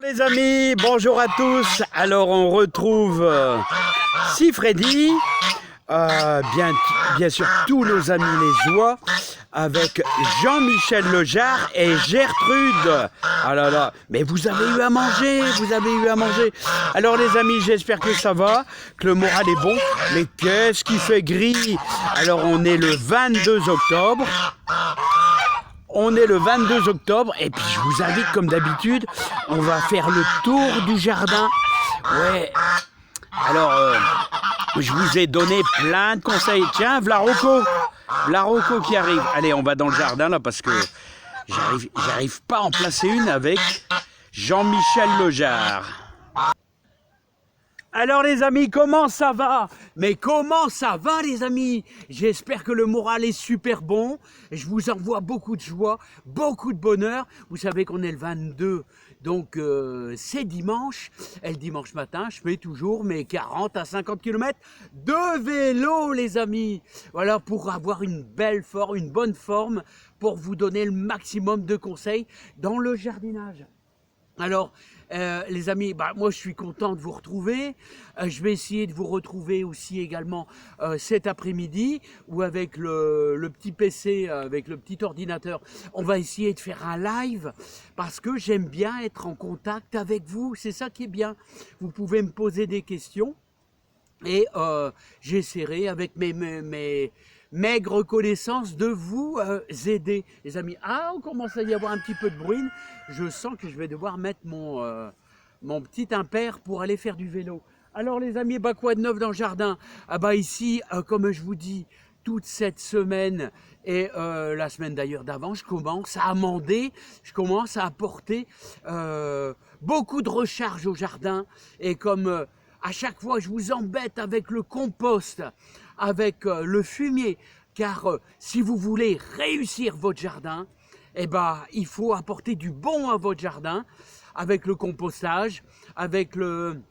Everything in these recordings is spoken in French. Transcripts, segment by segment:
Les amis, bonjour à tous. Alors on retrouve Freddy, bien sûr tous nos amis les oies, avec Jean-Michel Lejarre et Gertrude. Ah là là, mais vous avez eu à manger, Alors les amis, j'espère que ça va, que le moral est bon. Mais qu'est-ce qui fait gris? Alors on est le 22 octobre. Et puis je vous invite comme d'habitude, on va faire le tour du jardin. Ouais. Alors, je vous ai donné plein de conseils. Tiens, V'là Rocco qui arrive. Allez, on va dans le jardin là parce que j'arrive pas à en placer une avec Jean-Michel Lejarre. Alors les amis, comment ça va? Mais comment ça va les amis? J'espère que le moral est super bon. Je vous envoie beaucoup de joie, beaucoup de bonheur. Vous savez qu'on est le 22, donc c'est dimanche. Et le dimanche matin, je fais toujours mes 40 à 50 km de vélo les amis. Voilà, pour avoir une belle forme, une bonne forme, pour vous donner le maximum de conseils dans le jardinage. Alors, les amis, moi je suis content de vous retrouver. Je vais essayer de vous retrouver aussi également cet après-midi, où avec le petit PC, avec le petit ordinateur, on va essayer de faire un live, parce que j'aime bien être en contact avec vous, c'est ça qui est bien. Vous pouvez me poser des questions, et j'essaierai avec mes maigre connaissance de vous aider, les amis. Ah, on commence à y avoir un petit peu de bruit. Je sens que je vais devoir mettre mon petit impair pour aller faire du vélo. Alors les amis, quoi de neuf dans le jardin? Ici, comme je vous dis, toute cette semaine et la semaine d'ailleurs d'avant, je commence à amender, je commence à apporter beaucoup de recharge au jardin. Et comme à chaque fois je vous embête avec le compost, avec le fumier, car si vous voulez réussir votre jardin, il faut apporter du bon à votre jardin, avec le compostage, avec le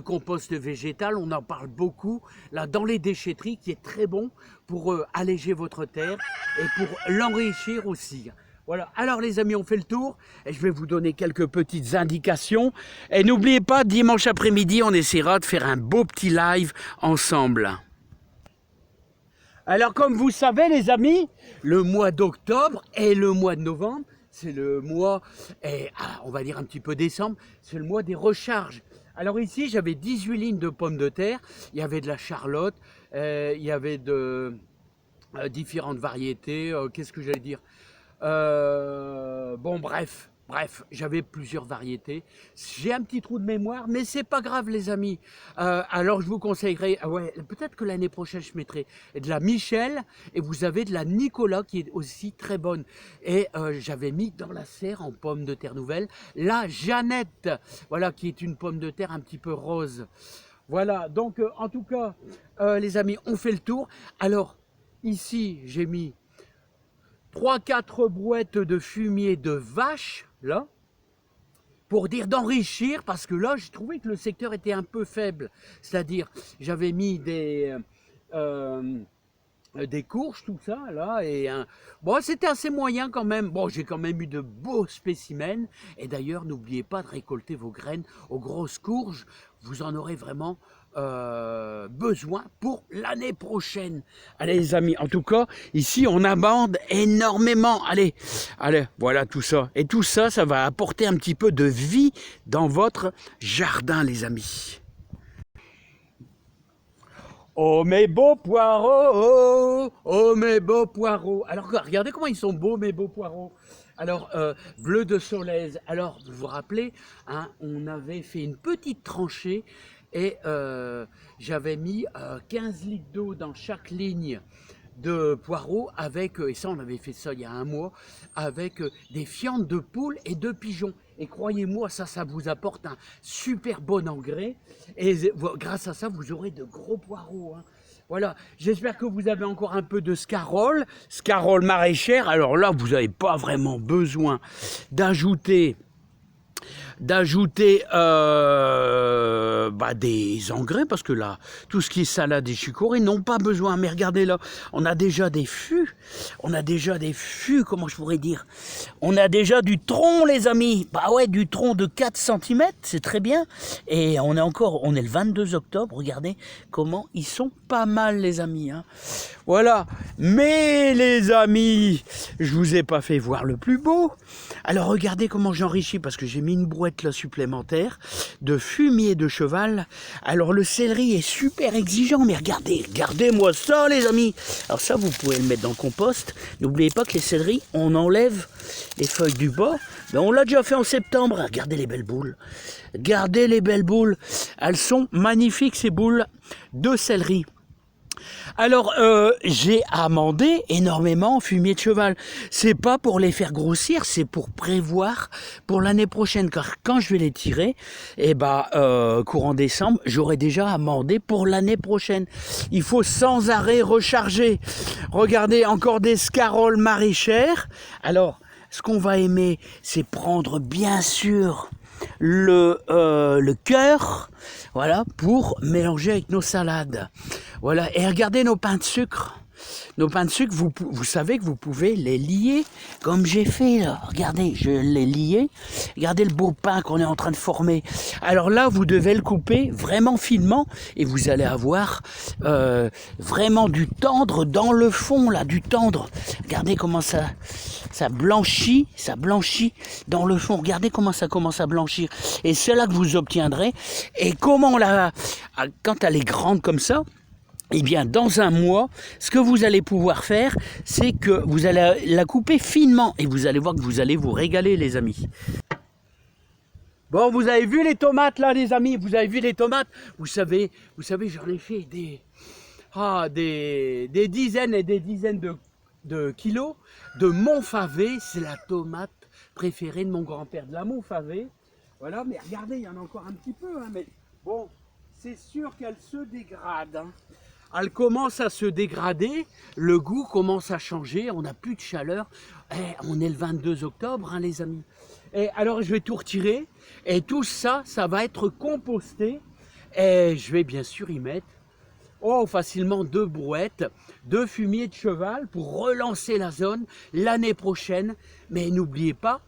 compost végétal, on en parle beaucoup, là dans les déchetteries, qui est très bon pour alléger votre terre et pour l'enrichir aussi. Voilà, alors les amis, on fait le tour et je vais vous donner quelques petites indications. Et n'oubliez pas, dimanche après-midi, on essaiera de faire un beau petit live ensemble. Alors comme vous savez les amis, le mois d'octobre et le mois de novembre, c'est le mois, on va dire un petit peu décembre, c'est le mois des recharges. Alors ici j'avais 18 lignes de pommes de terre, il y avait de la charlotte, il y avait de différentes variétés, qu'est-ce que j'allais dire, Bref, j'avais plusieurs variétés. J'ai un petit trou de mémoire, mais c'est pas grave les amis. Alors je vous conseillerais, peut-être que l'année prochaine je mettrai de la Michel, et vous avez de la Nicolas qui est aussi très bonne. Et j'avais mis dans la serre en pomme de terre nouvelle la Jeannette, voilà, qui est une pomme de terre un petit peu rose. Voilà, donc en tout cas les amis, on fait le tour. Alors ici j'ai mis 3-4 brouettes de fumier de vache, là, pour dire d'enrichir, parce que là, j'ai trouvé que le secteur était un peu faible. C'est-à-dire, j'avais mis des courges, tout ça, là, et c'était assez moyen quand même. Bon, j'ai quand même eu de beaux spécimens, et d'ailleurs, n'oubliez pas de récolter vos graines aux grosses courges, vous en aurez vraiment besoin pour l'année prochaine. Allez les amis, en tout cas, ici on amende énormément. Allez, voilà tout ça. Et tout ça, ça va apporter un petit peu de vie dans votre jardin, les amis. Oh mes beaux poireaux, oh mes beaux poireaux. Alors regardez comment ils sont beaux mes beaux poireaux. Alors bleu de Solèze. Alors vous vous rappelez, hein, on avait fait une petite tranchée et j'avais mis 15 litres d'eau dans chaque ligne de poireaux avec, et ça on avait fait ça il y a un mois, avec des fientes de poules et de pigeons. Et croyez-moi, ça vous apporte un super bon engrais. Et grâce à ça, vous aurez de gros poireaux. Hein. Voilà, j'espère que vous avez encore un peu de scarole maraîchère. Alors là, vous n'avez pas vraiment besoin d'ajouter d'ajouter des engrais, parce que là, tout ce qui est salade et chicorée n'ont pas besoin. Mais regardez là, on a déjà des fûts, comment je pourrais dire, on a déjà du tronc, les amis. Bah ouais, du tronc de 4 cm, c'est très bien. Et on est le 22 octobre, regardez comment ils sont pas mal, les amis, hein. Voilà, mais les amis, je vous ai pas fait voir le plus beau. Alors regardez comment j'enrichis, parce que j'ai mis une brouette là supplémentaire de fumier de cheval. Alors le céleri est super exigeant, mais regardez-moi ça, les amis. Alors ça, vous pouvez le mettre dans le compost. N'oubliez pas que les céleris, on enlève les feuilles du bas. Ben, on l'a déjà fait en septembre. Regardez les belles boules. Regardez les belles boules. Elles sont magnifiques, ces boules de céleri. Alors, j'ai amendé énormément en fumier de cheval. C'est pas pour les faire grossir, c'est pour prévoir pour l'année prochaine. Car quand je vais les tirer, courant décembre, j'aurai déjà amendé pour l'année prochaine. Il faut sans arrêt recharger. Regardez, encore des scaroles maraîchères. Alors, ce qu'on va aimer, c'est prendre bien sûr le cœur, voilà, pour mélanger avec nos salades. Voilà, et regardez nos pains de sucre. Nos pains de sucre, vous savez que vous pouvez les lier comme j'ai fait là. Regardez, je l'ai lié. Regardez le beau pain qu'on est en train de former. Alors là, vous devez le couper vraiment finement et vous allez avoir vraiment du tendre dans le fond là, du tendre. Regardez comment ça blanchit dans le fond. Regardez comment ça commence à blanchir. Et c'est là que vous obtiendrez. Et comment quand elle est grande comme ça, eh bien, dans un mois, ce que vous allez pouvoir faire, c'est que vous allez la couper finement. Et vous allez voir que vous allez vous régaler, les amis. Bon, vous avez vu les tomates, là, les amis? Vous avez vu les tomates? Vous savez, j'en ai fait des dizaines et des dizaines de kilos de Montfavet. C'est la tomate préférée de mon grand-père, de la Montfavet. Voilà, mais regardez, il y en a encore un petit peu, hein, mais bon, c'est sûr qu'elle se dégrade, hein. Elle commence à se dégrader, le goût commence à changer, on n'a plus de chaleur. On est le 22 octobre, hein, les amis. Et alors, je vais tout retirer. Et tout ça, ça va être composté. Et je vais bien sûr y mettre facilement 2 brouettes de fumier de cheval pour relancer la zone l'année prochaine. Mais n'oubliez pas,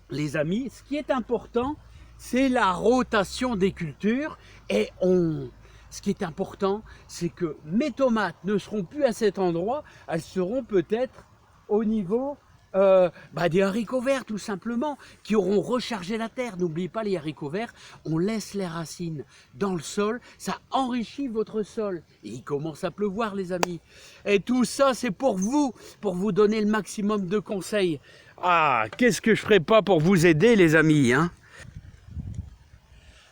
les amis, ce qui est important, c'est la rotation des cultures. Et ce qui est important, c'est que mes tomates ne seront plus à cet endroit, elles seront peut-être au niveau des haricots verts, tout simplement, qui auront rechargé la terre. N'oubliez pas, les haricots verts, on laisse les racines dans le sol, ça enrichit votre sol. Et il commence à pleuvoir, les amis. Et tout ça, c'est pour vous donner le maximum de conseils. Ah, qu'est-ce que je ferais pas pour vous aider, les amis, hein?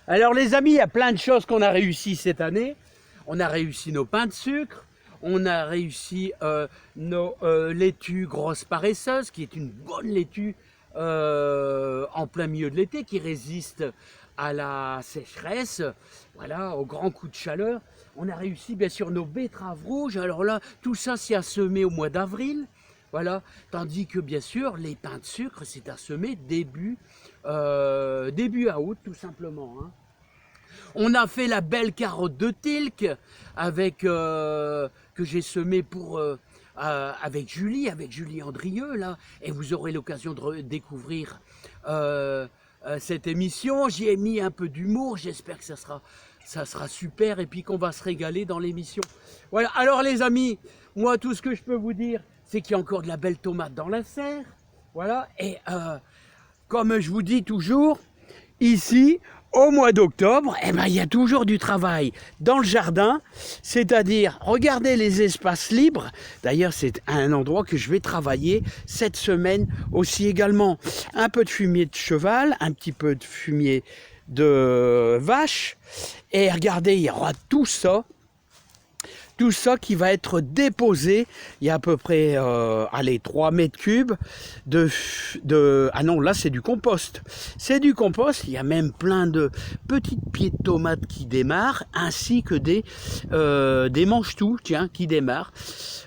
Alors les amis, il y a plein de choses qu'on a réussi cette année. On a réussi nos pains de sucre, on a réussi nos laitues grosses paresseuses, qui est une bonne laitue en plein milieu de l'été, qui résiste à la sécheresse, voilà, aux grands coups de chaleur. On a réussi bien sûr nos betteraves rouges. Alors là, tout ça c'est à semer au mois d'avril. Voilà, tandis que bien sûr les pains de sucre c'est à semer début août tout simplement, hein. On a fait la belle carotte de Tilk que j'ai semée avec Julie Andrieux là, et vous aurez l'occasion de découvrir cette émission. J'y ai mis un peu d'humour, j'espère que ça sera super et puis qu'on va se régaler dans l'émission. Voilà, alors les amis, moi tout ce que je peux vous dire, c'est qu'il y a encore de la belle tomate dans la serre. Voilà, et comme je vous dis toujours, ici, au mois d'octobre, il y a toujours du travail dans le jardin, c'est-à-dire, regardez les espaces libres. D'ailleurs, c'est un endroit que je vais travailler cette semaine aussi également. Un peu de fumier de cheval, un petit peu de fumier de vache. Et regardez, il y aura tout ça qui va être déposé. Il y a à peu près 3 mètres cubes ah non, là c'est du compost. C'est du compost, il y a même plein de petits pieds de tomates qui démarrent, ainsi que des mange-tout, tiens, qui démarrent.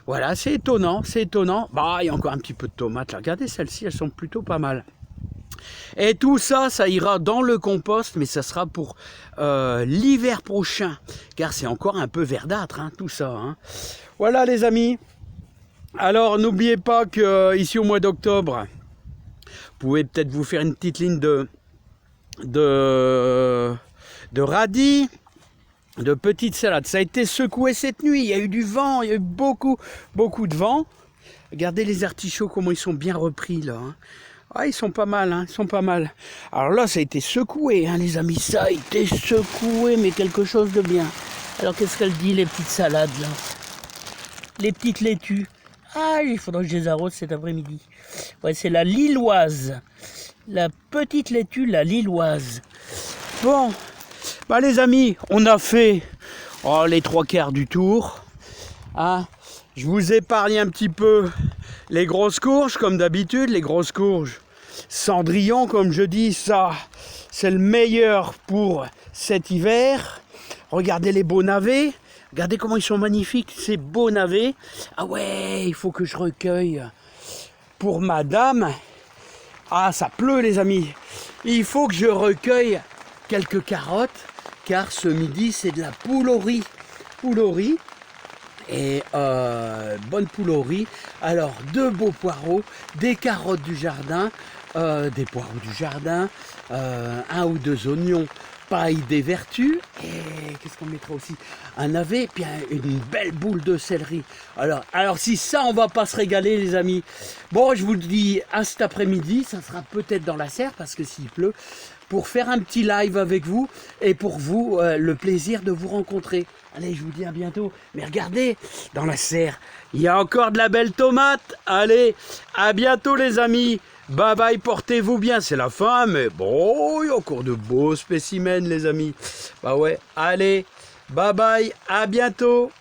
Voilà, c'est étonnant. Bah, il y a encore un petit peu de tomates là. Regardez celles-ci, elles sont plutôt pas mal. Et tout ça, ça ira dans le compost, mais ça sera pour l'hiver prochain, car c'est encore un peu verdâtre, hein, tout ça. Hein. Voilà les amis. Alors n'oubliez pas que ici au mois d'octobre, vous pouvez peut-être vous faire une petite ligne de radis, de petites salades. Ça a été secoué cette nuit, il y a eu du vent, il y a eu beaucoup de vent. Regardez les artichauts, comment ils sont bien repris là. Hein. Ah, ils sont pas mal, hein, ils sont pas mal. Alors là, ça a été secoué, hein, les amis, ça a été secoué, mais quelque chose de bien. Alors qu'est-ce qu'elle dit, les petites salades là? Les petites laitues. Ah, il faudra que je les arrose cet après-midi. Ouais, c'est la lilloise. La petite laitue, la lilloise. Bon, bah les amis, on a fait les 3/4 du tour. Hein. Je vous épargne un petit peu les grosses courges, comme d'habitude. Les grosses courges Cendrillon, comme je dis, ça, c'est le meilleur pour cet hiver. Regardez les beaux navets. Regardez comment ils sont magnifiques, ces beaux navets. Ah ouais, il faut que je recueille pour madame. Ah, ça pleut les amis. Il faut que je recueille quelques carottes, car ce midi, c'est de la poule au riz. Poule au riz. Et bonne poule au riz. Alors, 2 beaux poireaux, des carottes du jardin, des poireaux du jardin, 1 ou 2 oignons, paille des vertus, et qu'est-ce qu'on mettra aussi? Un navet, puis une belle boule de céleri. Alors si ça, on va pas se régaler les amis. Bon, je vous dis à cet après-midi, ça sera peut-être dans la serre, parce que s'il pleut, pour faire un petit live avec vous, et pour vous, le plaisir de vous rencontrer. Allez, je vous dis à bientôt. Mais regardez, dans la serre, il y a encore de la belle tomate. Allez, à bientôt les amis. Bye bye, portez-vous bien. C'est la fin, mais bon, il y a encore de beaux spécimens les amis. Bah ouais, allez, bye bye, à bientôt.